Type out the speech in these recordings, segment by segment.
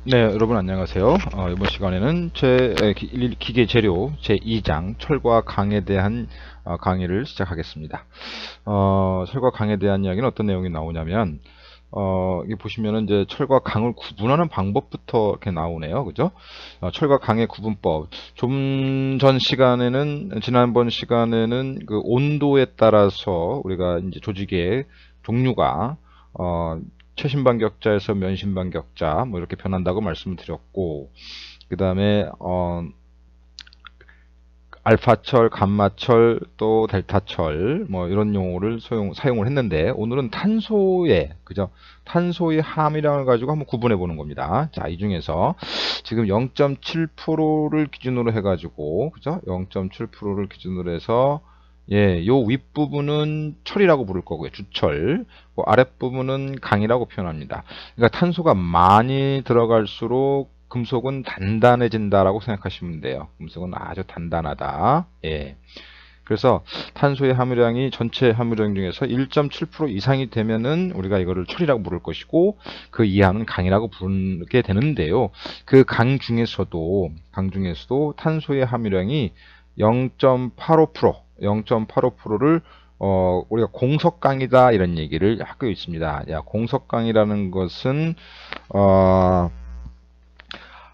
네, 여러분 안녕하세요. 이번 시간에는 기계 재료 제2장 철과 강에 대한 강의를 시작하겠습니다. 철과 강에 대한 이야기는 어떤 내용이 나오냐면, 여기 보시면은 이제 철과 강을 구분하는 방법부터 이렇게 나오네요. 그죠? 철과 강의 구분법. 지난번 시간에는 그 온도에 따라서 우리가 이제 조직의 종류가, 최신반격자에서 면신반격자 뭐 이렇게 변한다고 말씀을 드렸고, 그 다음에 알파철, 감마철, 또 델타철 뭐 이런 용어를 사용을 했는데, 오늘은 그죠? 탄소의 함유량을 가지고 한번 구분해 보는 겁니다. 자, 이 중에서 지금 0.7%를 기준으로 해가지고, 그죠? 0.7%를 기준으로 해서, 예, 요 윗부분은 철이라고 부를 거고요. 주철. 그 아랫부분은 강이라고 표현합니다. 그러니까 탄소가 많이 들어갈수록 금속은 단단해진다라고 생각하시면 돼요. 금속은 아주 단단하다. 예. 그래서 탄소의 함유량이 전체 함유량 중에서 1.7% 이상이 되면은 우리가 이거를 철이라고 부를 것이고, 그 이하는 강이라고 부르게 되는데요. 그 강 중에서도 탄소의 함유량이 0.85%, 0.85%를 우리가 공석강이다 이런 얘기를 하고 있습니다. 야, 공석강이라는 것은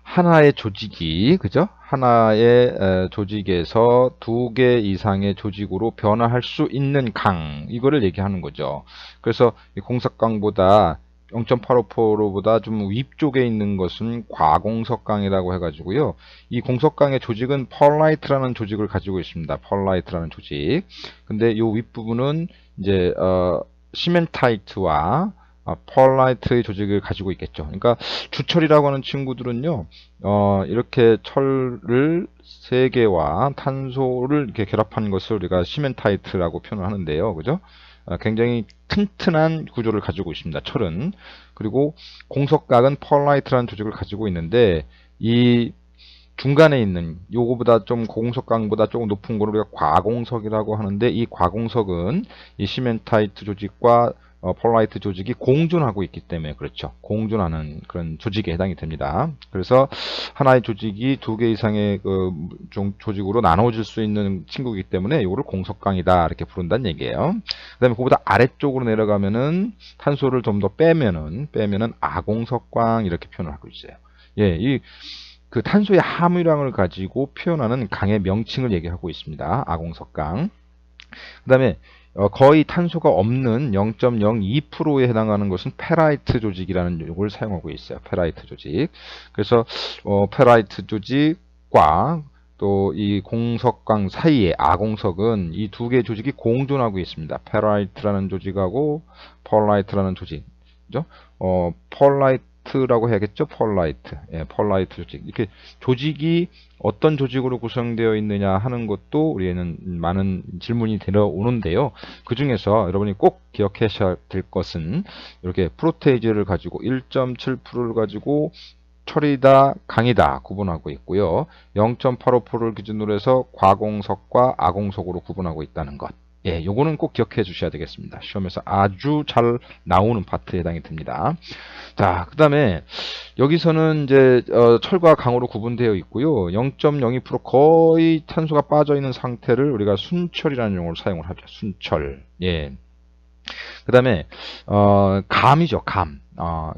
하나의 조직이, 그죠? 하나의 조직에서 두 개 이상의 조직으로 변화할 수 있는 강, 이거를 얘기하는 거죠. 그래서 이 공석강보다 0.85%보다 좀 위쪽에 있는 것은 과공석강이라고 해가지고요. 이 공석강의 조직은 펄라이트라는 조직을 가지고 있습니다. 펄라이트라는 조직. 근데 이 윗부분은 이제 시멘타이트와 펄라이트의 조직을 가지고 있겠죠. 그러니까 주철이라고 하는 친구들은요, 이렇게 철을 3개와 탄소를 이렇게 결합한 것을 우리가 시멘타이트라고 표현을 하는데요. 그죠? 굉장히 튼튼한 구조를 가지고 있습니다. 철은. 그리고 공석각은 펄라이트라는 조직을 가지고 있는데, 이 중간에 있는 요거보다 좀 공석강보다 조금 높은 거를 우리가 과공석이라고 하는데, 이 과공석은 이 시멘타이트 조직과 폴라이트 조직이 공존하고 있기 때문에, 그렇죠. 공존하는 그런 조직에 해당이 됩니다. 그래서 하나의 조직이 2개 이상의 조직으로 나눠질 수 있는 친구이기 때문에 이거를 공석강이다 이렇게 부른다는 얘기예요. 그다음에 그보다 아래쪽으로 내려가면은 탄소를 좀 더 빼면은 아공석강 이렇게 표현을 하고 있어요. 예, 그 탄소의 함유량을 가지고 표현하는 강의 명칭을 얘기하고 있습니다. 아공석강. 그 다음에 거의 탄소가 없는 0.02%에 해당하는 것은 페라이트 조직이라는 용어를 사용하고 있어요. 페라이트 조직. 그래서 페라이트 조직과 또 이 공석강 사이에 아공석은 이 2개 조직이 공존하고 있습니다. 페라이트라는 조직하고 펄라이트라는 조직. 그죠? 펄라이트라고 해야겠죠? 펄라이트. 예, 펄라이트 조직. 이렇게 조직이 어떤 조직으로 구성되어 있느냐 하는 것도 우리에는 많은 질문이 들어오는데요. 그 중에서 여러분이 꼭 기억하셔야 될 것은, 이렇게 프로테이즈를 가지고 1.7%를 가지고 철이다, 강이다 구분하고 있고요. 0.85%를 기준으로 해서 과공석과 아공석으로 구분하고 있다는 것. 예, 요거는 꼭 기억해 주셔야 되겠습니다. 시험에서 아주 잘 나오는 파트에 해당이 됩니다. 자, 그 다음에 여기서는 이제 철과 강으로 구분되어 있고요. 0.02% 거의 탄소가 빠져 있는 상태를 우리가 순철이라는 용어를 사용을 하죠. 순철. 예. 그 다음에 감이죠. 감.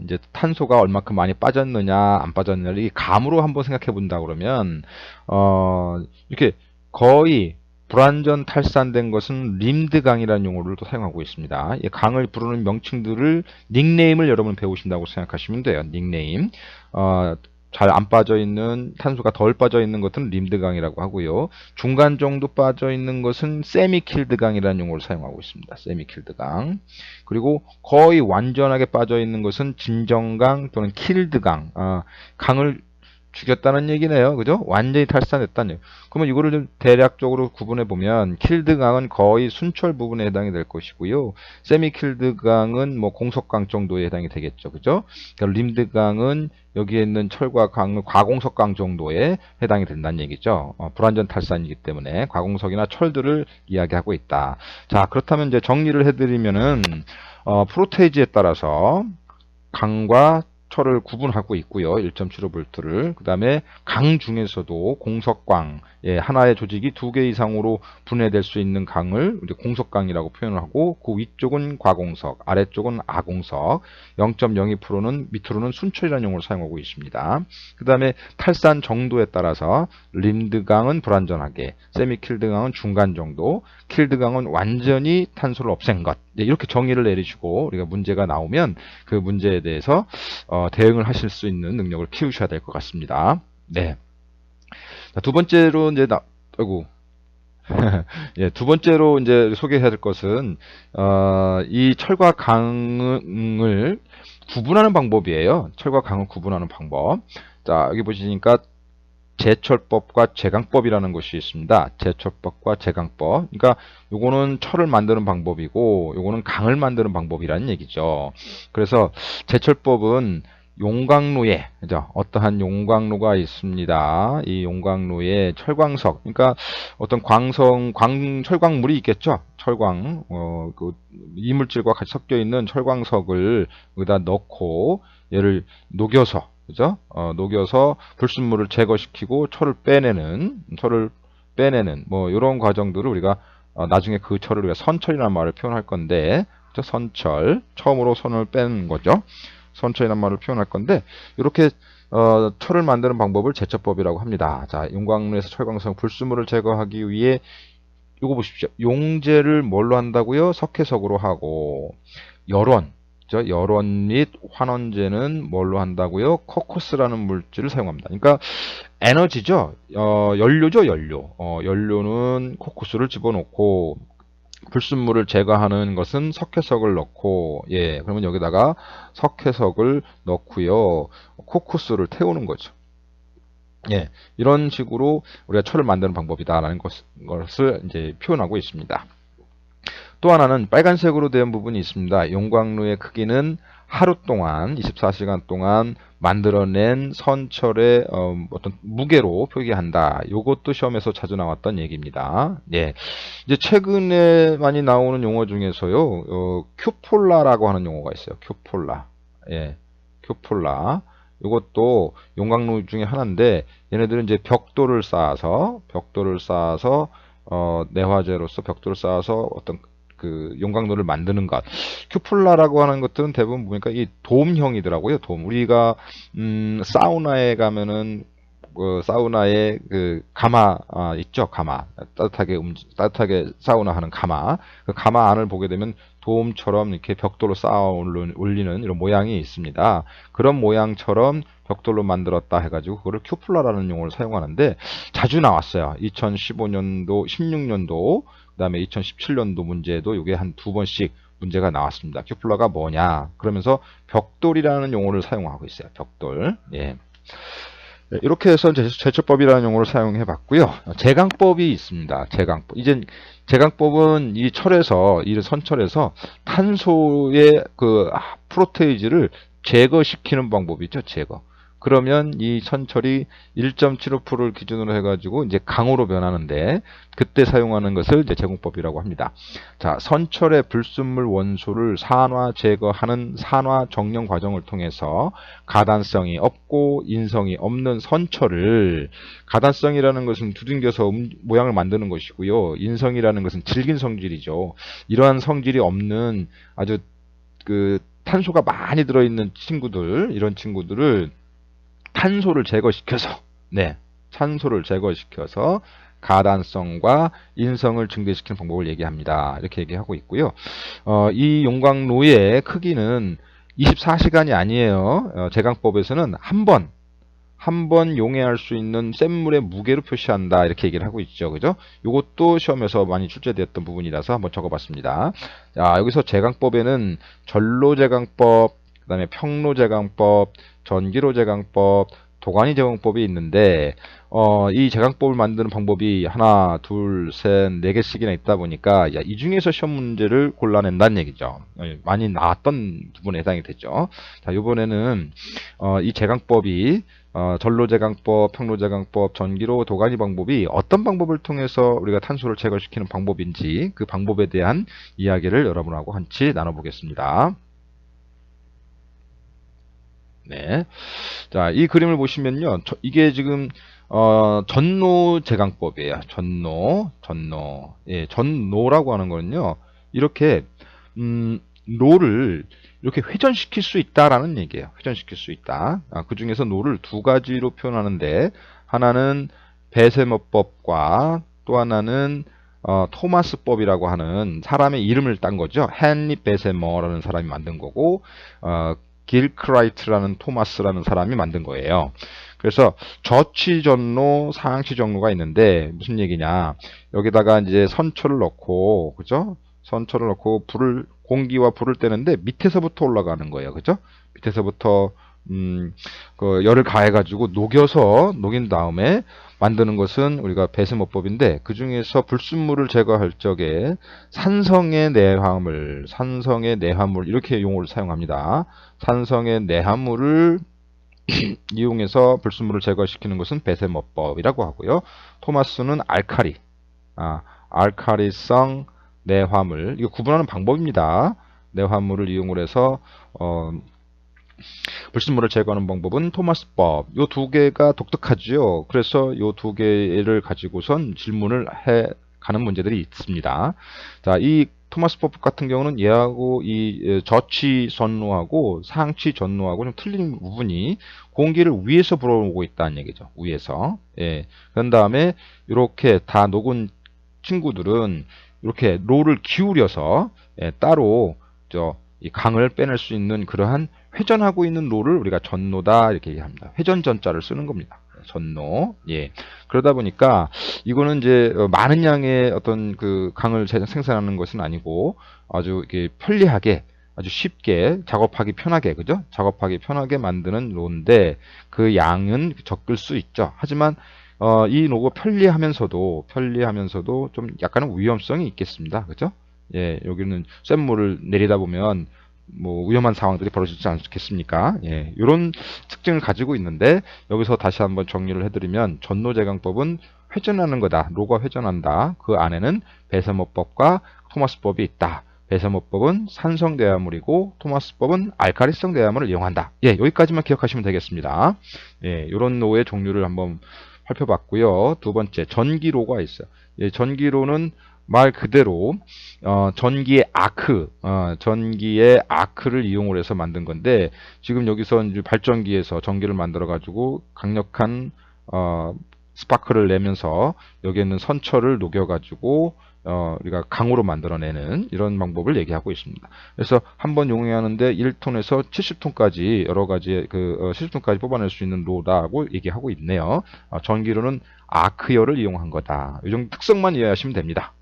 이제 탄소가 얼마큼 많이 빠졌느냐 안 빠졌느냐를 이 감으로 한번 생각해 본다 그러면, 이렇게 거의 불완전 탈산된 것은 림드강이라는 용어를 또 사용하고 있습니다. 이 강을 부르는 명칭들을, 닉네임을 여러분 배우신다고 생각하시면 돼요. 닉네임. 잘 안 빠져 있는, 탄소가 덜 빠져 있는 것은 림드강이라고 하고요. 중간 정도 빠져 있는 것은 세미킬드강이라는 용어를 사용하고 있습니다. 세미킬드강. 그리고 거의 완전하게 빠져 있는 것은 진정강 또는 킬드강. 강을 죽였다는 얘기네요. 그죠? 완전히 탈산했다는 얘기. 그러면 이거를 좀 대략적으로 구분해 보면, 킬드강은 거의 순철 부분에 해당이 될 것이고요. 세미킬드강은 뭐 공석강 정도에 해당이 되겠죠. 그죠? 그러니까 림드강은 여기에 있는 철과 강은 과공석강 정도에 해당이 된다는 얘기죠. 불완전 탈산이기 때문에 과공석이나 철들을 이야기하고 있다. 자, 그렇다면 이제 정리를 해드리면은, 프로테이지에 따라서 강과 철을 구분하고 있고요. 1.75V를. 그 다음에 강 중에서도 공석광, 예, 하나의 조직이 2개 이상으로 분해될 수 있는 강을 이제 공석강이라고 표현을 하고, 그 위쪽은 과공석, 아래쪽은 아공석, 0.02%는 밑으로는 순철이라는 용어를 사용하고 있습니다. 그 다음에 탈산 정도에 따라서 림드강은 불완전하게, 세미킬드강은 중간 정도, 킬드강은 완전히 탄소를 없앤 것, 이렇게 정의를 내리시고 우리가 문제가 나오면 그 문제에 대해서 대응을 하실 수 있는 능력을 키우셔야 될 것 같습니다. 네. 자, 두 번째로 이제 아이고. 예, 두 번째로 이제 소개해야 될 것은 이 철과 강을 구분하는 방법이에요. 철과 강을 구분하는 방법. 자, 여기 보시니까 제철법과 제강법이라는 것이 있습니다. 제철법과 제강법. 그러니까 요거는 철을 만드는 방법이고 요거는 강을 만드는 방법이라는 얘기죠. 그래서 제철법은 용광로에, 그죠? 어떠한 용광로가 있습니다. 이 용광로에 철광석, 그러니까 어떤 철광물이 있겠죠? 철광, 그 이물질과 같이 섞여 있는 철광석을 여기다 넣고 얘를 녹여서, 그죠? 녹여서 불순물을 제거시키고 철을 빼내는, 뭐, 이런 과정들을 우리가, 나중에 그 철을 우리가 선철이라는 말을 표현할 건데, 그죠? 선철. 처음으로 선을 빼는 거죠. 선철이라는 말을 표현할 건데, 이렇게, 철을 만드는 방법을 제철법이라고 합니다. 자, 용광로에서 철광석 불순물을 제거하기 위해, 이거 보십시오. 용제를 뭘로 한다고요? 석회석으로 하고, 열원. 열원 및 환원제는 뭘로 한다고요? 코쿠스라는 물질을 사용합니다. 그러니까 에너지죠. 연료죠, 연료. 연료는 코쿠스를 집어넣고 불순물을 제거하는 것은 석회석을 넣고, 예, 그러면 여기다가 석회석을 넣고요. 코쿠스를 태우는 거죠. 예, 이런 식으로 우리가 철을 만드는 방법이다라는 것을 이제 표현하고 있습니다. 또 하나는 빨간색으로 된 부분이 있습니다. 용광로의 크기는 하루 동안 24시간 동안 만들어낸 선철의 어떤 무게로 표기한다. 이것도 시험에서 자주 나왔던 얘기입니다. 예. 이제 최근에 많이 나오는 용어 중에서요, 큐폴라라고 하는 용어가 있어요. 큐폴라. 예. 큐폴라. 이것도 용광로 중에 하나인데, 얘네들은 이제 벽돌을 쌓아서 내화재로서 벽돌을 쌓아서 어떤 그 용광로를 만드는 것. 큐폴라라고 하는 것들은 대부분 보니까 이 돔형이더라고요. 돔. 우리가 사우나에 가면은 사우나에 그 가마 있죠. 가마. 따뜻하게 사우나 하는 가마. 그 가마 안을 보게 되면 돔처럼 이렇게 벽돌로 쌓아 올리는 이런 모양이 있습니다. 그런 모양처럼 벽돌로 만들었다 해가지고 그거를 큐폴라라는 용어를 사용하는데 자주 나왔어요. 2015년도, 16년도, 그 다음에 2017년도 문제에도 이게 한 2번씩 문제가 나왔습니다. 큐폴라가 뭐냐? 그러면서 벽돌이라는 용어를 사용하고 있어요. 벽돌. 예. 이렇게 해서 제철법이라는 용어를 사용해 봤고요. 제강법이 있습니다. 제강법. 이제 제강법은 이 철에서, 이 선철에서 탄소의 그 프로테이지를 제거시키는 방법이죠. 제거. 그러면 이 선철이 1.75%를 기준으로 해가지고 이제 강으로 변하는데 그때 사용하는 것을 이제 제공법이라고 합니다. 자, 선철의 불순물 원소를 산화 제거하는 산화 정령 과정을 통해서 가단성이 없고 인성이 없는 선철을, 가단성이라는 것은 두들겨서 모양을 만드는 것이고요. 인성이라는 것은 질긴 성질이죠. 이러한 성질이 없는 아주 그 탄소가 많이 들어있는 친구들, 이런 친구들을 탄소를 제거시켜서, 네, 탄소를 제거시켜서 가단성과 인성을 증대시키는 방법을 얘기합니다. 이렇게 얘기하고 있고요. 이 용광로의 크기는 24시간이 아니에요. 제강법에서는 한 번 용해할 수 있는 샘물의 무게로 표시한다. 이렇게 얘기를 하고 있죠. 그죠? 이것도 시험에서 많이 출제되었던 부분이라서 한번 적어봤습니다. 자, 여기서 제강법에는 전로제강법, 그 다음에 평로제강법, 전기로제강법, 도가니제공법이 있는데 이 제강법을 만드는 방법이 하나, 둘, 셋, 네 개씩이나 있다 보니까 이 중에서 시험 문제를 골라낸다는 얘기죠. 많이 나왔던 부분에 해당이 되죠. 자, 이번에는 이 제강법이 전로제강법, 평로제강법, 전기로, 도가니 방법이 어떤 방법을 통해서 우리가 탄소를 제거시키는 방법인지 그 방법에 대한 이야기를 여러분하고 같이 나눠보겠습니다. 네. 자, 이 그림을 보시면요. 이게 지금 전노 제강법이에요. 전노. 예, 전노라고 하는 거는요. 이렇게 노를 이렇게 회전시킬 수 있다라는 얘기예요. 회전시킬 수 있다. 그 중에서 노를 두 가지로 표현하는데 하나는 베세머법과 또 하나는 토마스법이라고 하는 사람의 이름을 딴 거죠. 헨리 베세머라는 사람이 만든 거고 길크라이트라는 토마스라는 사람이 만든 거예요. 그래서 저치전로, 상치전로가 있는데 무슨 얘기냐? 여기다가 이제 선초를 넣고, 그죠? 선초를 넣고 공기와 불을 떼는데 밑에서부터 올라가는 거예요, 그죠? 밑에서부터 그 열을 가해가지고 녹인 다음에 만드는 것은 우리가 배수모법인데 그 중에서 불순물을 제거할 적에 산성의 내화물 이렇게 용어를 사용합니다. 산성의 내화물을 이용해서 불순물을 제거시키는 것은 배세모법이라고 하고요. 토마스는 알카리성 내화물, 이거 구분하는 방법입니다. 내화물을 이용을 해서 불순물을 제거하는 방법은 토마스법. 이 두 개가 독특하죠. 그래서 이 두 개를 가지고선 질문을 해 가는 문제들이 있습니다. 자, 이 토마스법 같은 경우는 얘하고 이 저치 전로하고 상치 전로하고 좀 틀린 부분이 공기를 위에서 불어오고 있다는 얘기죠. 위에서. 예. 그런 다음에 이렇게 다 녹은 친구들은 이렇게 로를 기울여서 따로 이 강을 빼낼 수 있는 그러한 회전하고 있는 로를 우리가 전노다 이렇게 얘기합니다. 회전 전자를 쓰는 겁니다. 전노. 예. 그러다 보니까 이거는 이제 많은 양의 어떤 그 강을 생산하는 것은 아니고 아주 이렇게 편리하게 아주 쉽게 작업하기 편하게, 그죠? 작업하기 편하게 만드는 로인데 그 양은 적을 수 있죠. 하지만 이 로고 편리하면서도 좀 약간은 위험성이 있겠습니다. 그죠? 예, 여기는 센 물을 내리다 보면 뭐 위험한 상황들이 벌어지지 않겠습니까? 예, 이런 특징을 가지고 있는데 여기서 다시 한번 정리를 해드리면 전노제강법은 회전하는 거다. 로가 회전한다. 그 안에는 배서모법과 토마스법이 있다. 배서모법은 산성 내화물이고 토마스법은 알카리성 내화물을 이용한다. 예, 여기까지만 기억하시면 되겠습니다. 예, 이런 로의 종류를 한번 살펴봤고요. 두 번째, 전기로가 있어요. 예, 전기로는 말 그대로 전기의 아크를 이용을 해서 만든 건데 지금 여기서 이제 발전기에서 전기를 만들어 가지고 강력한 스파크를 내면서 여기에 있는 선처를 녹여 가지고 우리가 강으로 만들어내는 이런 방법을 얘기하고 있습니다. 그래서 한번 용해하는데 1톤에서 70톤까지 여러 가지 70톤까지 뽑아낼 수 있는 로라고 얘기하고 있네요. 전기로는 아크열을 이용한 거다. 이 정도 특성만 이해하시면 됩니다.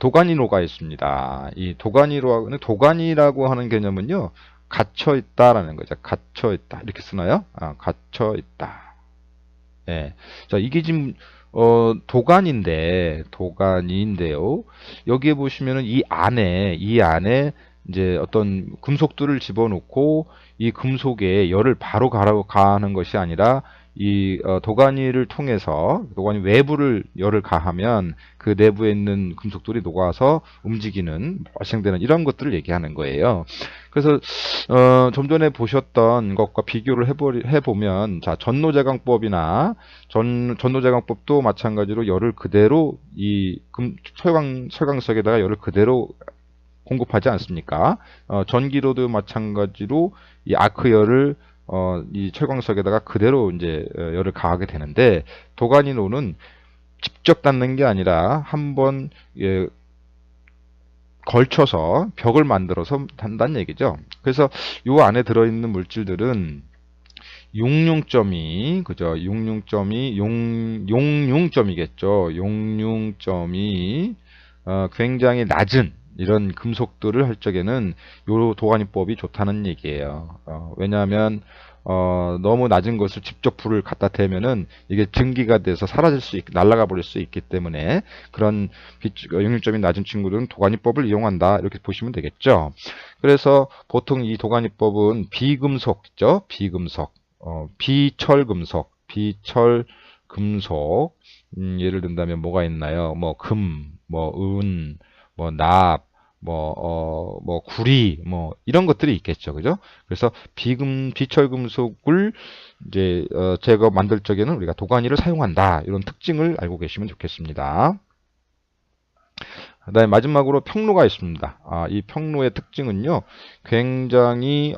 도가니로가 있습니다. 이 도가니라고 하는 개념은요, 갇혀 있다라는 거죠. 갇혀 있다 이렇게 쓰나요? 갇혀 있다. 예. 자, 이게 지금 도가니인데요. 여기에 보시면은 이 안에 이제 어떤 금속들을 집어넣고 이 금속에 열을 바로 가하는 것이 아니라 이 도가니를 통해서 도가니 외부를 열을 가하면 그 내부에 있는 금속들이 녹아서 움직이는 발생되는 이런 것들을 얘기하는 거예요. 그래서 좀 전에 보셨던 것과 비교를 해보면 자 전노제강법이나 전노제강법도 마찬가지로 열을 그대로 이 철광석에다가 열을 그대로 공급하지 않습니까? 전기로도 마찬가지로 이 아크열을 이 철광석에다가 그대로 이제 열을 가하게 되는데 도가니로는 직접 닿는 게 아니라 한번 걸쳐서 벽을 만들어서 단다는 얘기죠. 그래서 이 안에 들어있는 물질들은 용융점이 그죠? 용융점이겠죠. 용융점이 굉장히 낮은 이런 금속들을 할 적에는 요 도가니법이 좋다는 얘기예요. 왜냐하면 너무 낮은 것을 직접 불을 갖다 대면은 이게 증기가 돼서 날아가 버릴 수 있기 때문에 그런 용융점이 낮은 친구들은 도가니법을 이용한다 이렇게 보시면 되겠죠. 그래서 보통 이 도가니법은 비금속이죠. 비철금속 예를 든다면 뭐가 있나요? 뭐 금, 뭐 은, 뭐 납, 뭐 구리, 뭐 이런 것들이 있겠죠, 그죠? 그래서 비철 금속을 이제 제거 만들 적에는 우리가 도가니를 사용한다, 이런 특징을 알고 계시면 좋겠습니다. 그다음에 마지막으로 평로가 있습니다. 이 평로의 특징은요, 굉장히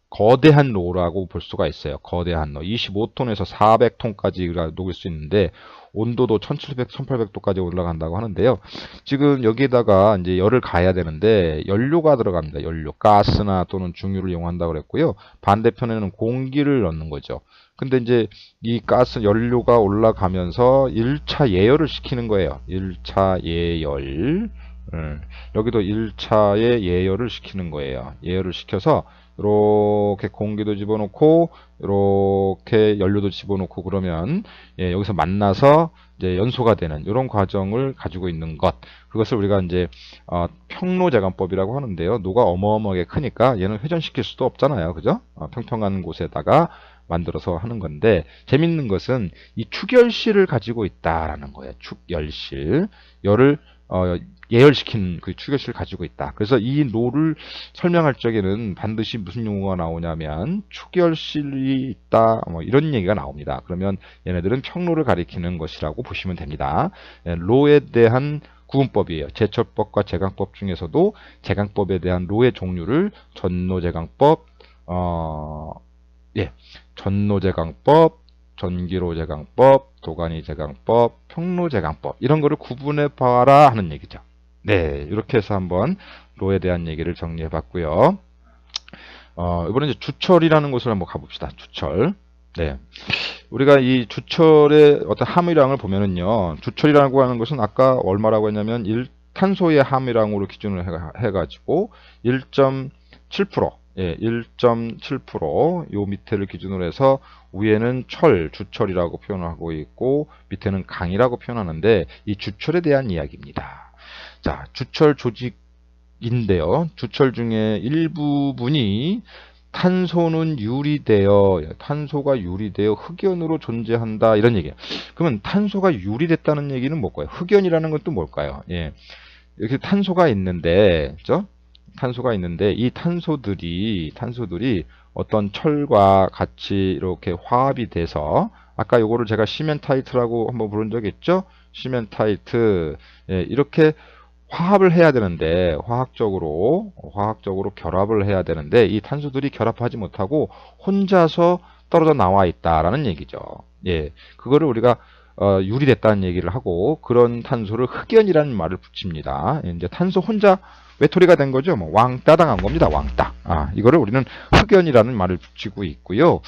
거대한 로라고 볼 수가 있어요. 거대한 로. 25톤에서 400톤까지 녹일 수 있는데 온도도 1700, 1800도까지 올라간다고 하는데요. 지금 여기에다가 이제 열을 가야 되는데 연료가 들어갑니다. 연료, 가스나 또는 중유를 이용한다고 그랬고요. 반대편에는 공기를 넣는 거죠. 근데 이제 이 가스 연료가 올라가면서 1차 예열을 시키는 거예요. 1차 예열. 여기도 1차의 예열을 시키는 거예요. 예열을 시켜서 이렇게 공기도 집어넣고 이렇게 연료도 집어넣고 그러면 여기서 만나서 이제 연소가 되는 이런 과정을 가지고 있는 것, 그것을 우리가 이제 평로제감법이라고 하는데요. 노가 어마어마하게 크니까 얘는 회전시킬 수도 없잖아요, 그죠? 평평한 곳에다가 만들어서 하는 건데, 재밌는 것은 이 축열실을 가지고 있다라는 거예요. 축열실, 열을 예열시킨 그 축열실을 가지고 있다. 그래서 이 노를 설명할 적에는 반드시 무슨 용어가 나오냐면 축열실이 있다, 뭐 이런 얘기가 나옵니다. 그러면 얘네들은 평로를 가리키는 것이라고 보시면 됩니다. 로에 대한 구분법이에요. 제철법과 제강법 중에서도 제강법에 대한 로의 종류를 전로제강법, 전로제강법, 전기로제강법, 도가니제강법, 평로제강법, 이런 거를 구분해 봐라 하는 얘기죠. 네, 이렇게 해서 한번 로에 대한 얘기를 정리해 봤고요. 이번에 이제 주철이라는 곳을 한번 가봅시다. 주철. 네. 우리가 이 주철의 어떤 함유량을 보면은요, 주철이라고 하는 것은 아까 얼마라고 했냐면 탄소의 함유량으로 기준을 해가지고 1.7%, 1.7%, 요 밑에를 기준으로 해서 위에는 주철이라고 표현하고 있고 밑에는 강이라고 표현하는데, 이 주철에 대한 이야기입니다. 자, 주철 조직인데요. 주철 중에 일부분이 탄소가 유리되어 흑연으로 존재한다, 이런 얘기예요. 그러면 탄소가 유리됐다는 얘기는 뭘까요? 흑연이라는 건 또 뭘까요? 이렇게 탄소가 있는데, 그죠? 탄소가 있는데 이 탄소들이 어떤 철과 같이 이렇게 화합이 돼서, 아까 요거를 제가 시멘타이트라고 한번 부른 적이 있죠? 시멘타이트. 이렇게 화합을 해야 되는데, 화학적으로 결합을 해야 되는데 이 탄소들이 결합하지 못하고 혼자서 떨어져 나와 있다라는 얘기죠. 그거를 우리가 유리됐다는 얘기를 하고, 그런 탄소를 흑연이라는 말을 붙입니다. 이제 탄소 혼자 외톨이가 된 거죠. 뭐 왕따당한 겁니다. 왕따. 이거를 우리는 흑연이라는 말을 붙이고 있고요.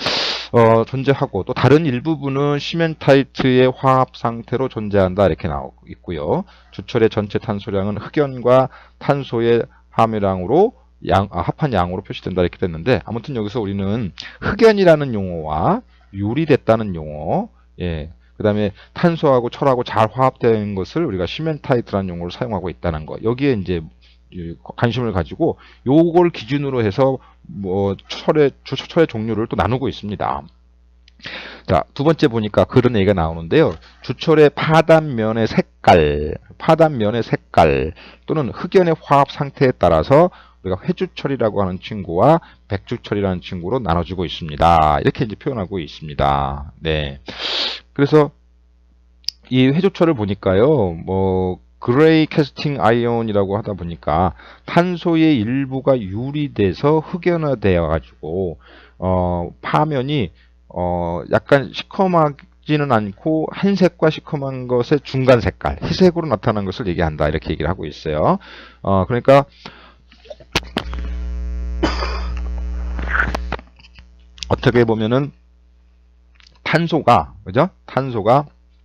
존재하고, 또 다른 일부분은 시멘타이트의 화합 상태로 존재한다, 이렇게 나오고 있고요. 주철의 전체 탄소량은 흑연과 탄소의 함유량으로 합한 양으로 표시된다, 이렇게 됐는데, 아무튼 여기서 우리는 흑연이라는 용어와 유리됐다는 용어, 그 다음에 탄소하고 철하고 잘 화합된 것을 우리가 시멘타이트라는 용어를 사용하고 있다는 거, 여기에 이제 관심을 가지고 요걸 기준으로 해서 뭐 철의 종류를 또 나누고 있습니다. 자, 두 번째 보니까 그런 얘기가 나오는데요. 주철의 파단면의 색깔 또는 흑연의 화합 상태에 따라서 우리가 회주철이라고 하는 친구와 백주철이라는 친구로 나눠지고 있습니다. 이렇게 이제 표현하고 있습니다. 네. 그래서 이 회주철을 보니까요, 뭐 그레이 캐스팅 아이온이라고 하다 보니까 탄소의 일부가 유리돼서 흑연화되어 가지고 파면이 약간 시커멓지는 않고 한색과 시커먼 것의 중간 색깔, 희색으로 나타난 것을 얘기한다, 이렇게 얘기를 하고 있어요. 그러니까 어떻게 보면은 탄소가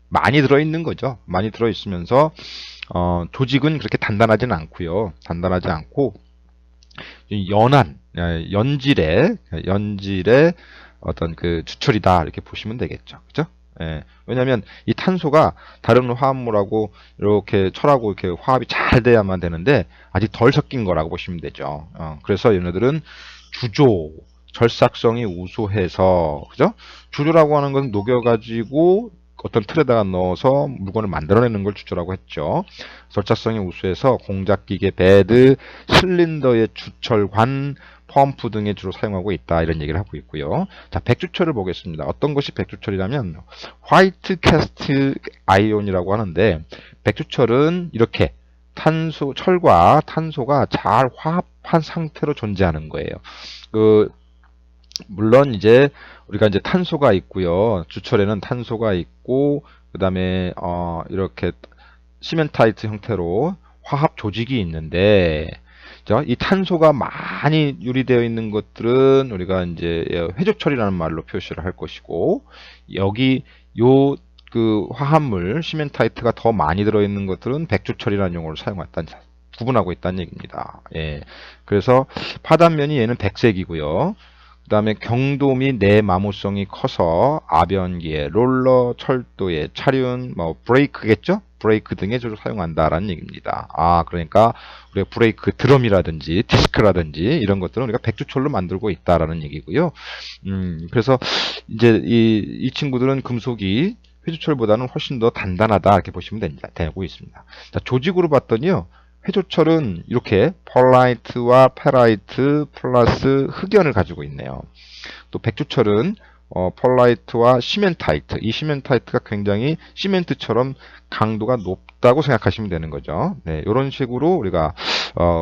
많이 들어있는 거죠. 많이 들어있으면서 조직은 그렇게 단단하지는 않고요. 단단하지 않고 연한 연질의 어떤 그 주철이다, 이렇게 보시면 되겠죠. 그죠? 왜냐하면 이 탄소가 다른 화합물하고 이렇게 철하고 이렇게 화합이 잘 돼야만 되는데 아직 덜 섞인 거라고 보시면 되죠. 그래서 얘네들은 주조, 절삭성이 우수해서, 그죠? 주조라고 하는 건 녹여가지고 어떤 틀에다가 넣어서 물건을 만들어내는 걸 주철이라고 했죠. 절착성이 우수해서 공작기계, 베드, 실린더의 주철관, 펌프 등에 주로 사용하고 있다. 이런 얘기를 하고 있고요. 자, 백주철을 보겠습니다. 어떤 것이 백주철이라면 화이트 캐스트 아이온이라고 하는데, 백주철은 이렇게 철과 탄소가 잘 화합한 상태로 존재하는 거예요. 물론 이제 우리가 이제 탄소가 있고요. 주철에는 탄소가 있고, 그 다음에 이렇게 시멘타이트 형태로 화합 조직이 있는데, 이 탄소가 많이 유리되어 있는 것들은 우리가 이제 회조철이라는 말로 표시를 할 것이고, 여기 그 화합물 시멘타이트가 더 많이 들어있는 것들은 백주철이라는 용어를 구분하고 있다는 얘기입니다. 예. 그래서 파단면이 얘는 백색이고요. 그 다음에 경도 및 내마모성이 커서 아변기에, 롤러, 철도에, 차륜, 브레이크겠죠? 브레이크 등에 주로 사용한다라는 얘기입니다. 그러니까 우리가 브레이크 드럼이라든지 디스크라든지 이런 것들은 우리가 백주철로 만들고 있다라는 얘기고요. 그래서 이제 이 친구들은 금속이 회주철보다는 훨씬 더 단단하다 이렇게 보시면 되고 있습니다. 자, 조직으로 봤더니요. 회조철은 이렇게 펄라이트와 페라이트 플러스 흑연을 가지고 있네요. 또 백주철은 펄라이트와 시멘타이트, 이 시멘타이트가 굉장히 시멘트처럼 강도가 높다고 생각하시면 되는 거죠. 네, 이런 식으로 우리가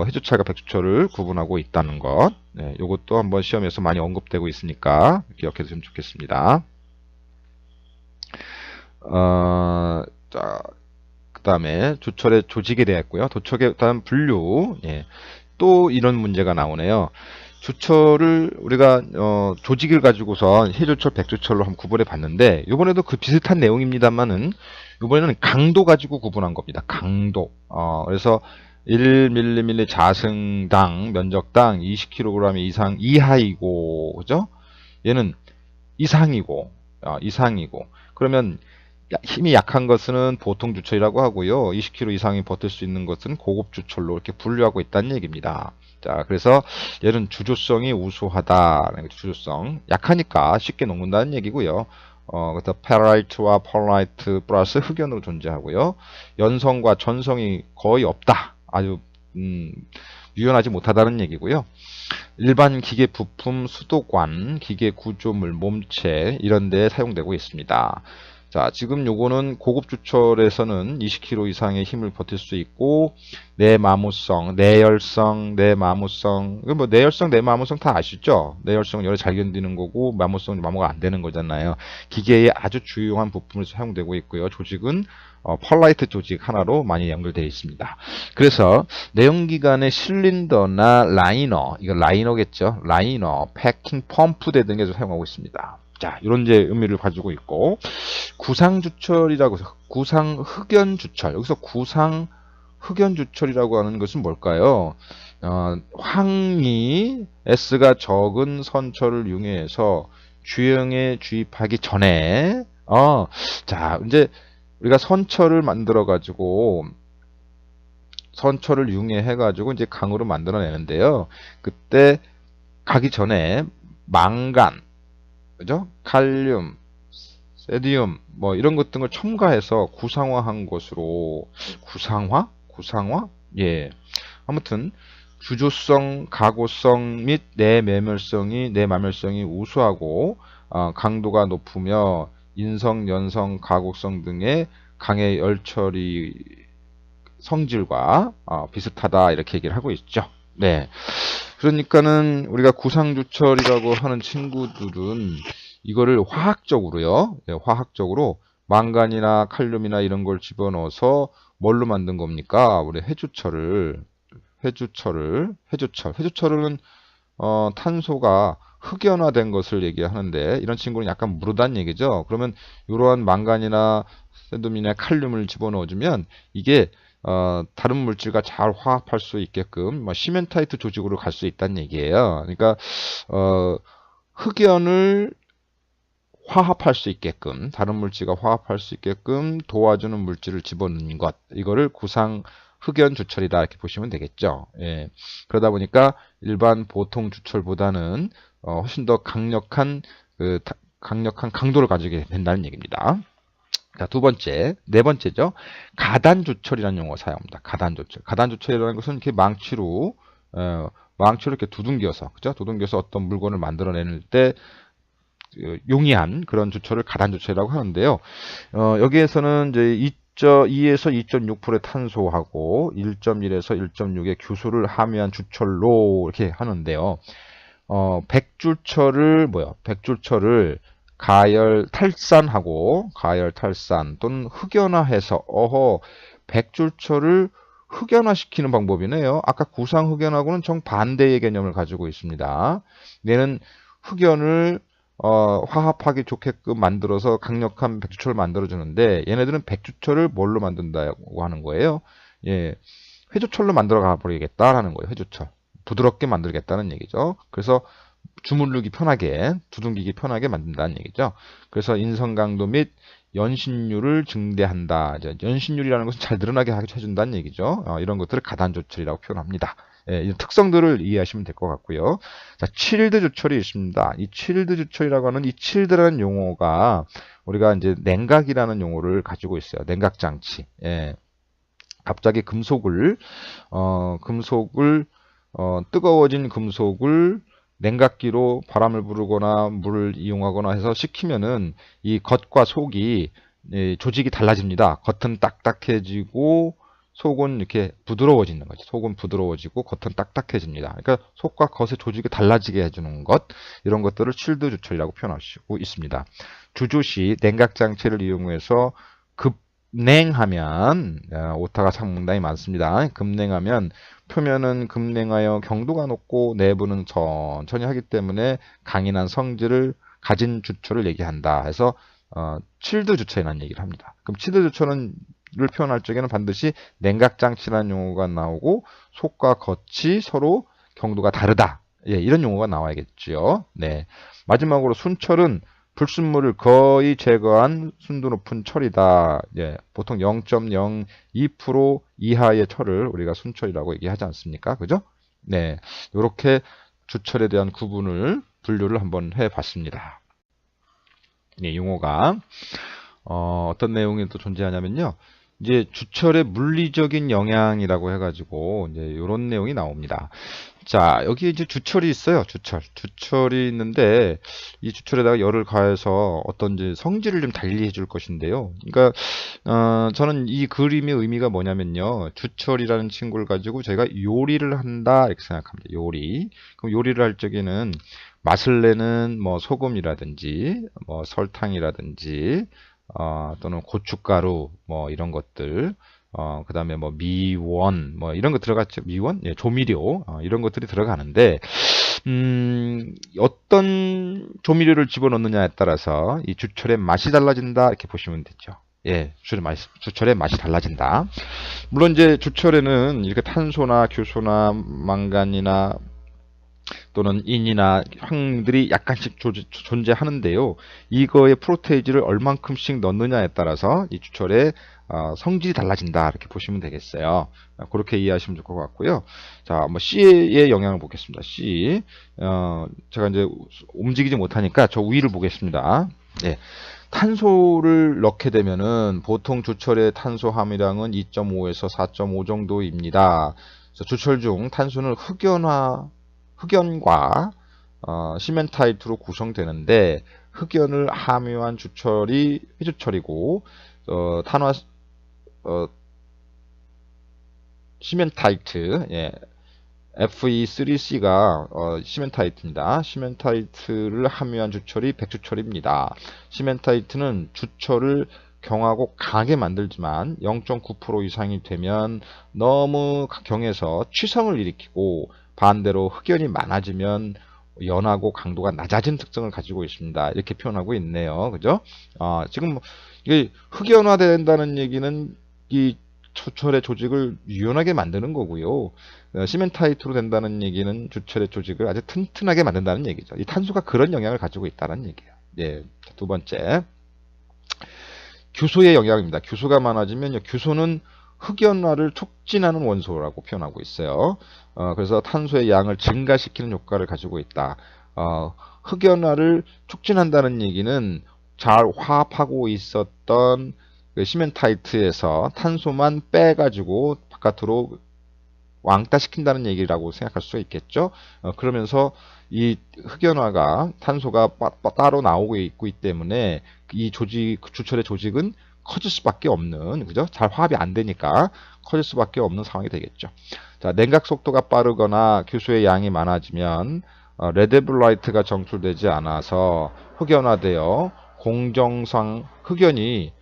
회조철과 백주철을 구분하고 있다는 것, 네, 이것도 한번 시험에서 많이 언급되고 있으니까 기억해 두시면 좋겠습니다. 자, 그 다음에 주철의 조직에 대했고요. 도철의 다음 분류. 예. 또 이런 문제가 나오네요. 주철을 우리가 조직을 가지고서 해조철, 백주철로 한번 구분해 봤는데, 이번에도 그 비슷한 내용입니다만은 이번에는 강도 가지고 구분한 겁니다. 강도. 그래서 1mm 자승당 면적당 20kg 이상 이하이고, 그죠? 얘는 이상이고, 그러면 힘이 약한 것은 보통 주철이라고 하고요. 20kg 이상이 버틸 수 있는 것은 고급 주철로 이렇게 분류하고 있다는 얘기입니다. 자, 그래서 얘는 주조성이 우수하다. 주조성. 약하니까 쉽게 녹는다는 얘기고요. 그래서 페라이트와 펄라이트 플러스 흑연으로 존재하고요. 연성과 전성이 거의 없다. 아주 유연하지 못하다는 얘기고요. 일반 기계 부품, 수도관, 기계 구조물, 몸체 이런 데에 사용되고 있습니다. 자, 지금 요거는 고급 주철에서는 20kg 이상의 힘을 버틸 수 있고, 내마모성, 내열성, 내마모성. 뭐 내열성, 내마모성 다 아시죠? 내열성은 열에 잘 견디는 거고, 마모성은 마모가 안 되는 거잖아요. 기계에 아주 주요한 부품으로 사용되고 있고요. 조직은 펄라이트 조직 하나로 많이 연결되어 있습니다. 그래서 내연기관의 실린더나 라이너, 이거 라이너겠죠? 라이너, 패킹 펌프대 등에서 사용하고 있습니다. 자, 이런 이제 의미를 가지고 있고, 구상주철이라고 해서 구상흑연주철, 여기서 구상흑연주철이라고 하는 것은 뭘까요? 황이 S가 적은 선철을 이용해서 주형에 주입하기 전에 자, 이제 우리가 선철을 만들어 가지고 선철을 이용해 가지고 이제 강으로 만들어내는데요. 그때 가기 전에 망간, 그죠? 칼륨, 세디움, 뭐 이런 것 등을 첨가해서 구상화한 것으로 구상화? 예. 아무튼 주조성, 가고성 및 내마멸성이 우수하고 강도가 높으며 인성, 연성, 가곡성 등의 강의 열처리 성질과 비슷하다 이렇게 얘기를 하고 있죠. 네. 그러니까는 우리가 구상주철이라고 하는 친구들은 이거를 화학적으로요. 네, 화학적으로 망간이나 칼륨이나 이런 걸 집어넣어서 뭘로 만든 겁니까? 우리 해주철은 탄소가 흑연화된 것을 얘기하는데 이런 친구는 약간 무르다는 얘기죠. 그러면 이러한 망간이나 세듐이나 칼륨을 집어넣어주면 이게 다른 물질과 잘 화합할 수 있게끔 시멘타이트 조직으로 갈 수 있다는 얘기예요. 그러니까 흑연을 화합할 수 있게끔 다른 물질과 화합할 수 있게끔 도와주는 물질을 집어넣는 것, 이거를 구상 흑연 주철이다 이렇게 보시면 되겠죠. 예. 그러다 보니까 일반 보통 주철보다는 훨씬 더 강력한 강도를 가지게 된다는 얘기입니다. 자, 두 번째, 네 번째죠. 가단조철이라는 용어 사용합니다. 가단조철. 가단조철이라는 것은 이렇게 망치로 이렇게 두둥겨서, 그죠? 두둥겨서 어떤 물건을 만들어내는 때 용이한 그런 조철을 가단조철이라고 하는데요. 여기에서는 이제 2.2에서 2.6%의 탄소하고 1.1에서 1.6의 규소를 함유한 주철로 이렇게 하는데요. 백줄철을 가열탈산 또는 흑연화해서 백줄철을 흑연화시키는 방법이네요. 아까 구상흑연하고는 정반대의 개념을 가지고 있습니다. 얘는 흑연을 화합하기 좋게끔 만들어서 강력한 백주철을 만들어주는데 얘네들은 백주철을 뭘로 만든다고 하는 거예요? 예, 회조철로 만들어 가버리겠다라는 거예요. 회조철. 부드럽게 만들겠다는 얘기죠. 그래서 주물르기 편하게, 두둥기기 편하게 만든다는 얘기죠. 그래서 인성 강도 및 연신율을 증대한다. 연신율이라는 것은 잘 늘어나게 해준다는 얘기죠. 이런 것들을 가단조철이라고 표현합니다. 예, 이 특성들을 이해하시면 될 것 같고요. 자, 칠드 조철이 있습니다. 이 칠드 조철이라고 하는 이 칠드라는 용어가 우리가 이제 냉각이라는 용어를 가지고 있어요. 냉각 장치. 예. 갑자기 뜨거워진 금속을 냉각기로 바람을 부르거나 물을 이용하거나 해서 식히면은 이 겉과 속이 조직이 달라집니다. 겉은 딱딱해지고 속은 이렇게 부드러워지는 거죠. 속은 부드러워지고 겉은 딱딱해집니다. 그러니까 속과 겉의 조직이 달라지게 해주는 것, 이런 것들을 칠드 조철이라고 표현하시고 있습니다. 주조시 냉각 장치를 이용해서 급냉하면 오타가 상당히 많습니다. 급냉하면 표면은 급냉하여 경도가 높고 내부는 천천히 하기 때문에 강인한 성질을 가진 주철을 얘기한다 해서 칠드 주철이라는 얘기를 합니다. 그럼 칠드 주철을 표현할 적에는 반드시 냉각장치라는 용어가 나오고 속과 겉이 서로 경도가 다르다. 예, 이런 용어가 나와야겠죠. 네. 마지막으로 순철은 불순물을 거의 제거한 순도 높은 철이다. 예, 보통 0.02% 이하의 철을 우리가 순철이라고 얘기하지 않습니까? 그죠? 네, 이렇게 주철에 대한 분류를 한번 해봤습니다. 네, 용어가 어떤 내용이 또 존재하냐면요. 이제 주철의 물리적인 영향이라고 해가지고 이제 이런 내용이 나옵니다. 자, 여기 이제 주철이 있어요. 주철이 있는데 이 주철에다가 열을 가해서 어떤 이제 성질을 좀 달리해 줄 것인데요. 그러니까 저는 이 그림의 의미가 뭐냐면요. 주철이라는 친구를 가지고 저희가 요리를 한다 이렇게 생각합니다. 요리. 그럼 요리를 할 적에는 맛을 내는 뭐 소금이라든지 뭐 설탕이라든지 또는 고춧가루 뭐 이런 것들 그 다음에 뭐 미원 뭐 이런 거 들어갔죠. 미원? 예, 조미료 이런 것들이 들어가는데 어떤 조미료를 집어넣느냐에 따라서 이 주철의 맛이 달라진다 이렇게 보시면 되죠. 예, 주철의 맛이 달라진다. 물론 이제 주철에는 이렇게 탄소나 규소나 망간이나 또는 인이나 황들이 약간씩 존재하는데요. 이거의 프로테이지를 얼만큼씩 넣느냐에 따라서 이 주철의 성질이 달라진다 이렇게 보시면 되겠어요. 그렇게 이해하시면 될 것 같고요. 자, 뭐 C의 영향을 보겠습니다. C, 제가 이제 움직이지 못하니까 저 위를 보겠습니다. 예. 탄소를 넣게 되면은 보통 주철의 탄소 함유량은 2.5에서 4.5 정도입니다. 그래서 주철 중 탄소는 흑연과 시멘타이트로 구성되는데 흑연을 함유한 주철이 회주철이고 시멘타이트 예, Fe3C가 시멘타이트입니다. 시멘타이트를 함유한 주철이 백주철입니다. 시멘타이트는 주철을 경하고 강하게 만들지만 0.9% 이상이 되면 너무 경해서 취성을 일으키고 반대로 흑연이 많아지면 연하고 강도가 낮아진 특성을 가지고 있습니다. 이렇게 표현하고 있네요. 그죠? 지금 이게 흑연화된다는 얘기는 이 주철의 조직을 유연하게 만드는 거고요. 시멘타이트로 된다는 얘기는 주철의 조직을 아주 튼튼하게 만든다는 얘기죠. 이 탄소가 그런 영향을 가지고 있다는 얘기예요. 예, 두 번째. 규소의 영향입니다. 규소가 많아지면 규소는 흑연화를 촉진하는 원소라고 표현하고 있어요. 그래서 탄소의 양을 증가시키는 효과를 가지고 있다. 흑연화를 촉진한다는 얘기는 잘 화합하고 있었던 그 시멘타이트에서 탄소만 빼가지고 바깥으로 왕따 시킨다는 얘기라고 생각할 수가 있겠죠. 그러면서 이 흑연화가 탄소가 따로 나오고 있기 때문에 이 주철의 조직은 커질 수밖에 없는, 그죠? 잘 화합이 안 되니까 커질 수밖에 없는 상황이 되겠죠. 자, 냉각 속도가 빠르거나 규소의 양이 많아지면 레드블라이트가 정출되지 않아서 흑연화되어 공정상 흑연이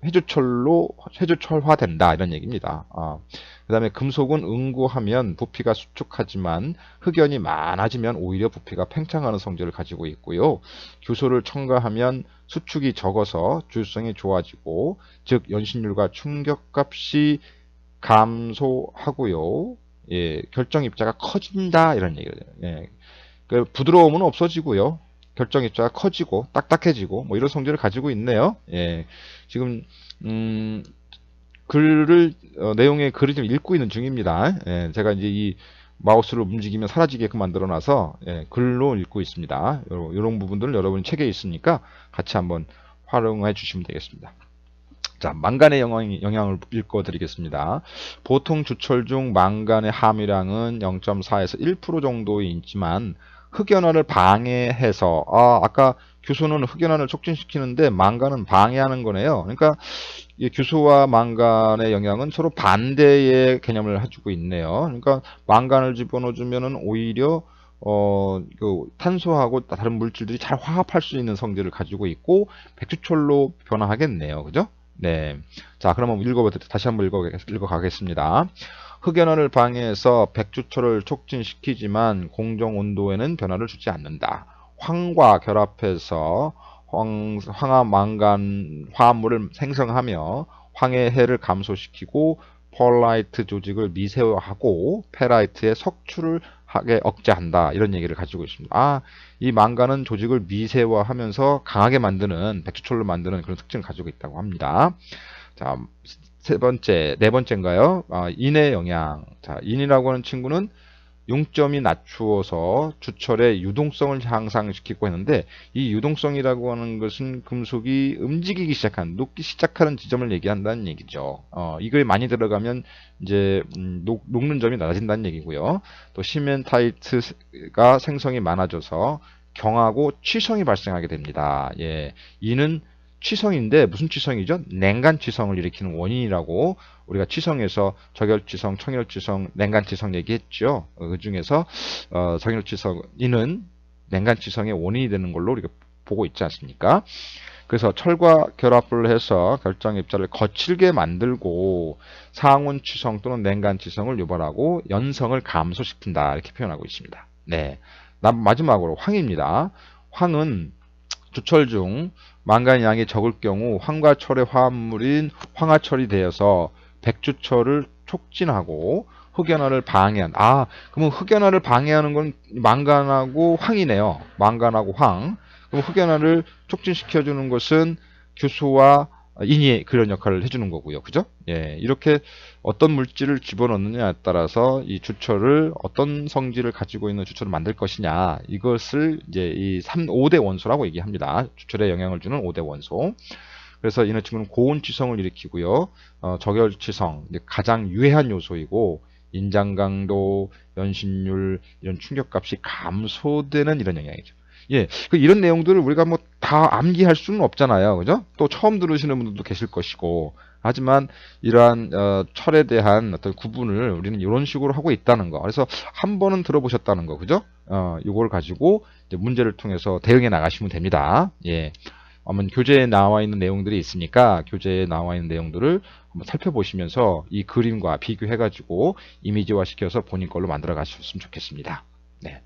회주철화된다 이런 얘기입니다. 그 다음에 금속은 응고하면 부피가 수축하지만 흑연이 많아지면 오히려 부피가 팽창하는 성질을 가지고 있고요. 규소를 첨가하면 수축이 적어서 주율성이 좋아지고, 즉 연신율과 충격값이 감소하고요. 예, 결정 입자가 커진다 이런 얘기예요. 예, 그 부드러움은 없어지고요. 결정 입자가 커지고 딱딱해지고 뭐 이런 성질을 가지고 있네요. 예, 지금 글을 내용의 글을 좀 읽고 있는 중입니다. 예, 제가 이제 이 마우스를 움직이면 사라지게끔 만들어놔서 글로 읽고 있습니다. 이런 부분들은 여러분이 책에 있으니까 같이 한번 활용해 주시면 되겠습니다. 자, 망간의 영향을 읽어드리겠습니다. 보통 주철 중 망간의 함유량은 0.4에서 1% 정도 있지만 흑연화를 방해해서, 아까 규소는 흑연화를 촉진시키는데 망간은 방해하는 거네요. 그러니까 이 규소와 망간의 영향은 서로 반대의 개념을 해주고 있네요. 그러니까 망간을 집어넣어주면은 오히려 그 탄소하고 다른 물질들이 잘 화합할 수 있는 성질을 가지고 있고 백주철로 변화하겠네요. 그죠? 네. 자, 그러면 다시 한번 읽어가겠습니다. 흑연화를 방해해서 백주철을 촉진시키지만 공정 온도에는 변화를 주지 않는다. 황과 결합해서 황화 망간 화합물을 생성하며 황의 해를 감소시키고 펄라이트 조직을 미세화하고 페라이트의 석출을 하게 억제한다. 이런 얘기를 가지고 있습니다. 이 망간은 조직을 미세화하면서 강하게 만드는, 백주철로 만드는 그런 특징을 가지고 있다고 합니다. 자, 네 번째인가요? 인의 영향. 자, 인이라고 하는 친구는 융점이 낮추어서 주철의 유동성을 향상시키고 했는데, 이 유동성이라고 하는 것은 금속이 움직이기 녹기 시작하는 지점을 얘기한다는 얘기죠. 이거에 많이 들어가면 이제 녹는 점이 낮아진다는 얘기고요. 또 시멘타이트가 생성이 많아져서 경하고 취성이 발생하게 됩니다. 예, 이는 취성인데 무슨 취성이죠? 냉간 취성을 일으키는 원인이라고, 우리가 취성에서 적열취성, 청열취성, 냉간취성 얘기했죠. 그 중에서 적열취성, 이는 냉간취성의 원인이 되는 걸로 우리가 보고 있지 않습니까? 그래서 철과 결합을 해서 결정 입자를 거칠게 만들고 상온취성 또는 냉간취성을 유발하고 연성을 감소시킨다, 이렇게 표현하고 있습니다. 네, 마지막으로 황입니다. 황은 주철 중 망간 양이 적을 경우 황과 철의 화합물인 황화철이 되어서 백주철을 촉진하고 흑연화를 방해한. 그러면 흑연화를 방해하는 건 망간하고 황이네요. 망간하고 황. 그럼 흑연화를 촉진시켜주는 것은 규소와 인이 그런 역할을 해주는 거고요. 그죠? 예, 이렇게 어떤 물질을 집어넣느냐에 따라서 이 주철을 어떤 성질을 가지고 있는 주철을 만들 것이냐, 이것을 이제 이 5대 원소라고 얘기합니다. 주철에 영향을 주는 5대 원소. 그래서 이는 친구는 고온취성을 일으키고요. 적열취성, 가장 유해한 요소이고 인장 강도, 연신율, 이런 충격값이 감소되는 이런 영향이죠. 예, 이런 내용들을 우리가 뭐 다 암기할 수는 없잖아요. 그죠? 또 처음 들으시는 분들도 계실 것이고. 하지만 이러한 철에 대한 어떤 구분을 우리는 이런 식으로 하고 있다는 거. 그래서 한 번은 들어보셨다는 거. 그죠? 이걸 가지고 이제 문제를 통해서 대응해 나가시면 됩니다. 예. 아마 교재에 나와 있는 내용들이 있으니까 교재에 나와 있는 내용들을 한번 살펴보시면서 이 그림과 비교해 가지고 이미지화 시켜서 본인 걸로 만들어 가셨으면 좋겠습니다. 네.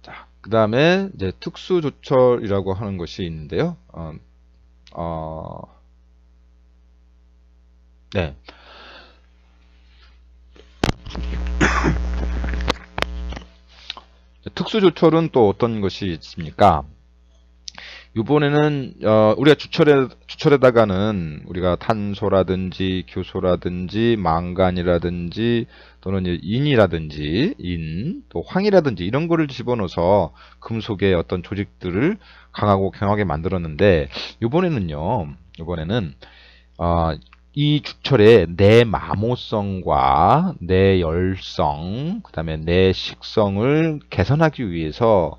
자, 그 다음에 이제 특수조철이라고 하는 것이 있는데요. 네. 특수조철은 또 어떤 것이 있습니까? 이번에는 우리가 주철에다가는 우리가 탄소라든지 교소라든지 망간이라든지 또는 이제 인이라든지 또 황이라든지 이런 거를 집어넣어서 금속의 어떤 조직들을 강하고 강하게 만들었는데 이번에는 이 주철의 내마모성과 내열성, 그 다음에 내식성을 개선하기 위해서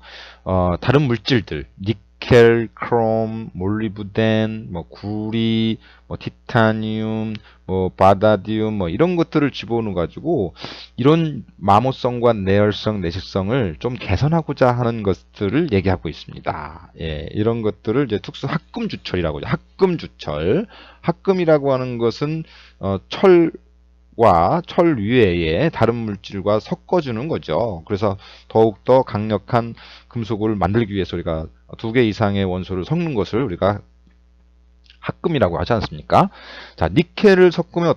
다른 물질들, 니켈, 크롬, 몰리브덴, 뭐 구리, 뭐 티타늄, 뭐 바다디움, 뭐 이런 것들을 집어넣어 가지고 이런 마모성과 내열성, 내식성을 좀 개선하고자 하는 것들을 얘기하고 있습니다. 예, 이런 것들을 이제 특수 합금 주철이라고 하죠. 합금 주철. 합금이라고 하는 것은 철과 철 위에 다른 물질과 섞어주는 거죠. 그래서 더욱더 강력한 금속을 만들기 위해서 우리가 두 개 이상의 원소를 섞는 것을 우리가 합금이라고 하지 않습니까? 자, 니켈을 섞으면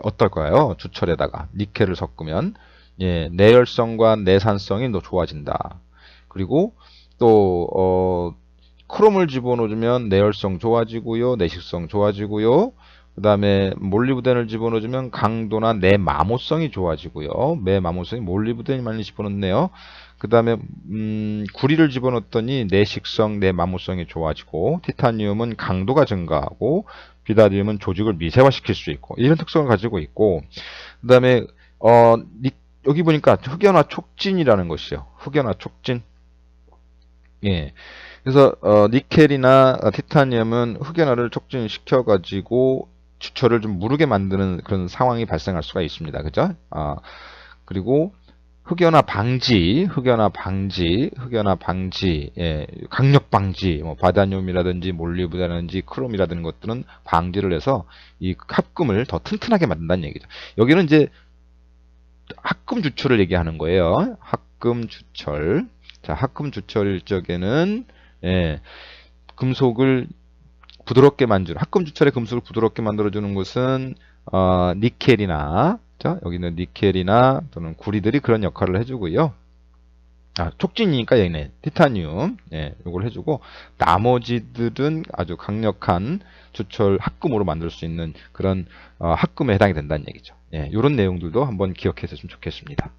어떨까요? 주철에다가 니켈을 섞으면 예, 내열성과 내산성이 더 좋아진다. 그리고 또 크롬을 집어넣으면 내열성 좋아지고요, 내식성 좋아지고요. 그 다음에 몰리브덴을 집어넣으면 강도나 내마모성이 좋아지고요. 내마모성이 몰리브덴이 많이 집어넣네요. 그 다음에 구리를 집어넣었더니 내식성, 내마모성이 좋아지고 티타늄은 강도가 증가하고 비다디움은 조직을 미세화시킬 수 있고 이런 특성을 가지고 있고 그 다음에 여기 보니까 흑연화 촉진이라는 것이요. 흑연화 촉진. 예. 그래서 니켈이나 티타늄은 흑연화를 촉진시켜 가지고 주철을 좀 무르게 만드는 그런 상황이 발생할 수가 있습니다. 그죠? 그리고 흑연화 방지, 예, 강력 방지, 뭐 바다뇽이라든지 몰리브덴이라든지 크롬이라든지 것들은 방지를 해서 이 합금을 더 튼튼하게 만든다는 얘기죠. 여기는 이제 합금 주철을 얘기하는 거예요. 합금 주철. 자, 합금 주철 적에는 예, 금속을 부드럽게 만드는 합금 주철의 금속을 부드럽게 만들어주는 것은 니켈이나 자, 여기는 니켈이나 또는 구리들이 그런 역할을 해주고요. 촉진이니까 얘네 티타늄 예, 요걸 해주고 나머지들은 아주 강력한 주철 합금으로 만들 수 있는 그런 합금에 해당이 된다는 얘기죠. 예, 이런 내용들도 한번 기억해주시면 좋겠습니다.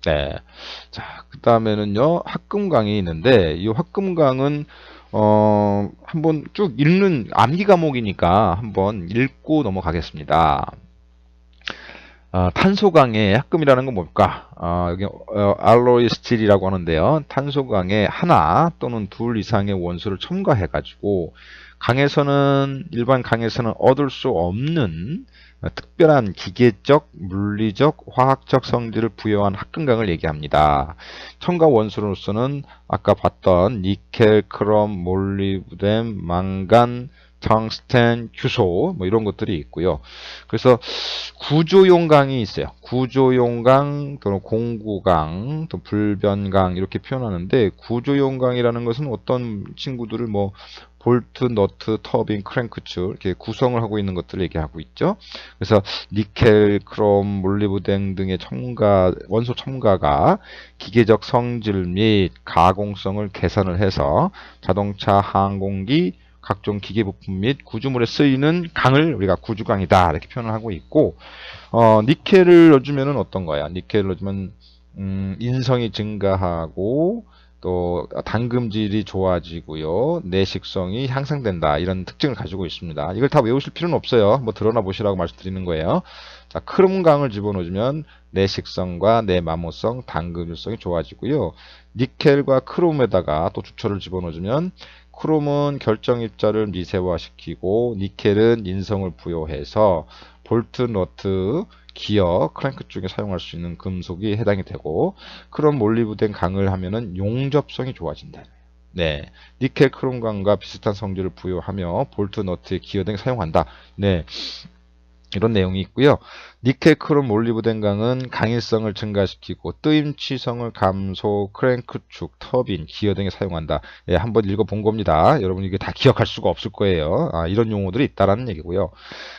네. 자, 그 다음에는요, 합금강이 있는데, 이 합금강은, 한번 쭉 읽는 암기 과목이니까 한번 읽고 넘어가겠습니다. 탄소강의 합금이라는 건 뭘까? 여기, 알로이 스틸이라고 하는데요. 탄소강에 하나 또는 둘 이상의 원소를 첨가해가지고, 일반 강에서는 얻을 수 없는 특별한 기계적, 물리적, 화학적 성질을 부여한 합금강을 얘기합니다. 첨가 원소로서는 아까 봤던 니켈, 크롬, 몰리브덴, 망간, 텅스텐, 규소 뭐 이런 것들이 있고요. 그래서 구조용강이 있어요. 구조용강 또는 공구강 또 불변강 이렇게 표현하는데 구조용강이라는 것은 어떤 친구들을 뭐 볼트, 너트, 터빈, 크랭크추 이렇게 구성을 하고 있는 것들을 얘기하고 있죠. 그래서 니켈, 크롬, 몰리브덴 등의 원소 첨가가 기계적 성질 및 가공성을 개선을 해서 자동차, 항공기, 각종 기계 부품 및 구조물에 쓰이는 강을 우리가 구조강이다 이렇게 표현을 하고 있고 니켈을 넣어주면은 어떤 거야? 니켈을 넣어주면 인성이 증가하고 또 당금질이 좋아지고요. 내식성이 향상된다. 이런 특징을 가지고 있습니다. 이걸 다 외우실 필요는 없어요. 한번 드러나 보시라고 말씀드리는 거예요. 자, 크롬강을 집어넣어주면 내식성과 내마모성, 당금질성이 좋아지고요. 니켈과 크롬에다가 또 주철을 집어넣어주면 크롬은 결정 입자를 미세화시키고 니켈은 인성을 부여해서 볼트, 너트, 기어, 크랭크 쪽에 사용할 수 있는 금속이 해당이 되고 크롬 몰리브덴 강을 하면은 용접성이 좋아진다. 네, 니켈 크롬강과 비슷한 성질을 부여하며 볼트, 너트의 기어 등에 사용한다. 네, 이런 내용이 있고요. 니켈, 크롬, 몰리브덴 강은 강인성을 증가시키고 뜨임치성을 감소, 크랭크축, 터빈, 기어 등에 사용한다. 예, 한번 읽어본 겁니다. 여러분 이게 다 기억할 수가 없을 거예요. 이런 용어들이 있다라는 얘기고요.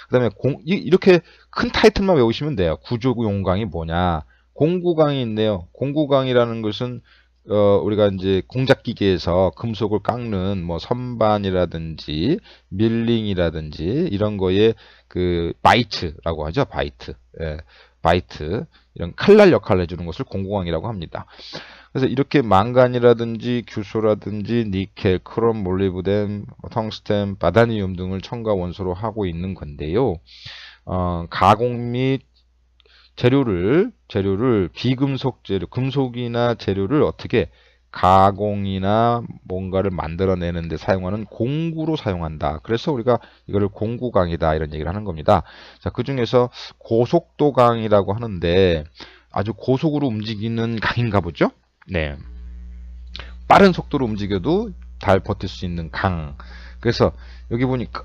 그 다음에 이렇게 큰 타이틀만 외우시면 돼요. 구조용강이 뭐냐. 공구강이 있네요. 공구강이라는 것은 우리가 이제 공작기계에서 금속을 깎는 뭐 선반이라든지 밀링이라든지 이런 거에 그 바이트라고 하죠. 바이트. 예, 바이트. 이런 칼날 역할을 해주는 것을 공구광이라고 합니다. 그래서 이렇게 망간이라든지 규소라든지 니켈, 크롬, 몰리브덴, 텅스텐, 바다니움 등을 첨가 원소로 하고 있는 건데요. 가공 및 재료를 비금속 재료, 금속이나 재료를 어떻게 가공이나 뭔가를 만들어내는 데 사용하는 공구로 사용한다. 그래서 우리가 이거를 공구강이다 이런 얘기를 하는 겁니다. 자, 그 중에서 고속도강이라고 하는데 아주 고속으로 움직이는 강인가 보죠? 네. 빠른 속도로 움직여도 잘 버틸 수 있는 강. 그래서 여기 보니까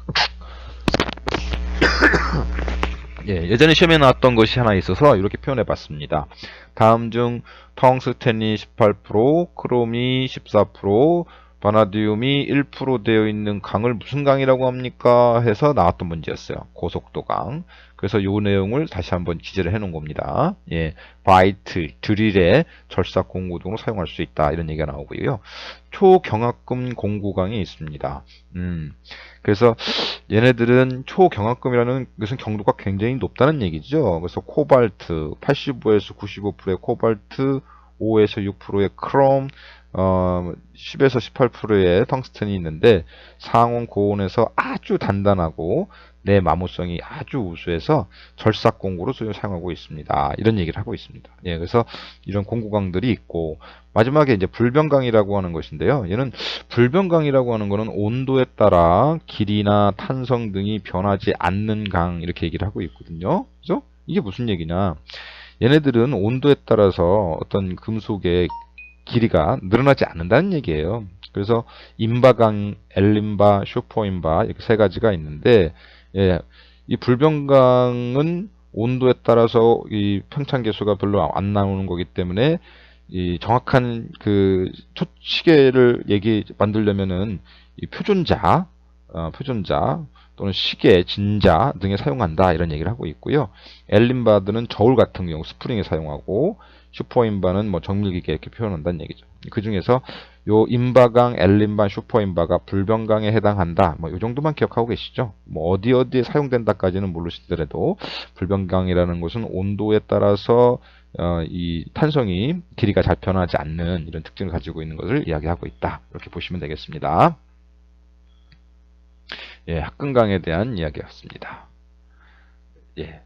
예, 예전에 시험에 나왔던 것이 하나 있어서 이렇게 표현해 봤습니다. 다음 중 텅스텐이 18%, 크롬이 14%, 바나디움이 1% 되어 있는 강을 무슨 강이라고 합니까? 해서 나왔던 문제였어요. 고속도 강. 그래서 이 내용을 다시 한번 기재를 해 놓은 겁니다. 예, 바이트, 드릴에 절삭 공구 등으로 사용할 수 있다. 이런 얘기가 나오고요. 초경합금 공구강이 있습니다. 그래서 얘네들은 초경합금이라는 것은 경도가 굉장히 높다는 얘기죠. 그래서 코발트 85에서 95%의 코발트, 5에서 6%의 크롬, 10에서 18%의 텅스텐이 있는데 상온 고온에서 아주 단단하고 내 마모성이 아주 우수해서 절삭 공구로 사용하고 있습니다. 이런 얘기를 하고 있습니다. 예, 그래서 이런 공구강들이 있고 마지막에 이제 불변강이라고 하는 것인데요. 얘는 불변강이라고 하는 것은 온도에 따라 길이나 탄성 등이 변하지 않는 강 이렇게 얘기를 하고 있거든요. 그죠? 이게 무슨 얘기냐? 얘네들은 온도에 따라서 어떤 금속의 길이가 늘어나지 않는다는 얘기예요. 그래서 인바강, 엘림바, 슈퍼인바 이렇게 세 가지가 있는데 예, 이 불변강은 온도에 따라서 이 평창 계수가 별로 안 나오는 거기 때문에 이 정확한 그 시계를 만들려면은 이 표준자 또는 시계, 진자 등에 사용한다 이런 얘기를 하고 있고요. 엘림바드는 저울 같은 경우 스프링에 사용하고 슈퍼인바는 뭐 정밀기계 이렇게 표현한다는 얘기죠. 그 중에서 요 인바강, 엘림바, 슈퍼인바가 불변강에 해당한다. 뭐 요 정도만 기억하고 계시죠? 뭐 어디에 사용된다까지는 모르시더라도 불변강이라는 것은 온도에 따라서 이 탄성이 길이가 잘 변하지 않는 이런 특징을 가지고 있는 것을 이야기하고 있다. 이렇게 보시면 되겠습니다. 예, 합금강에 대한 이야기였습니다. 예.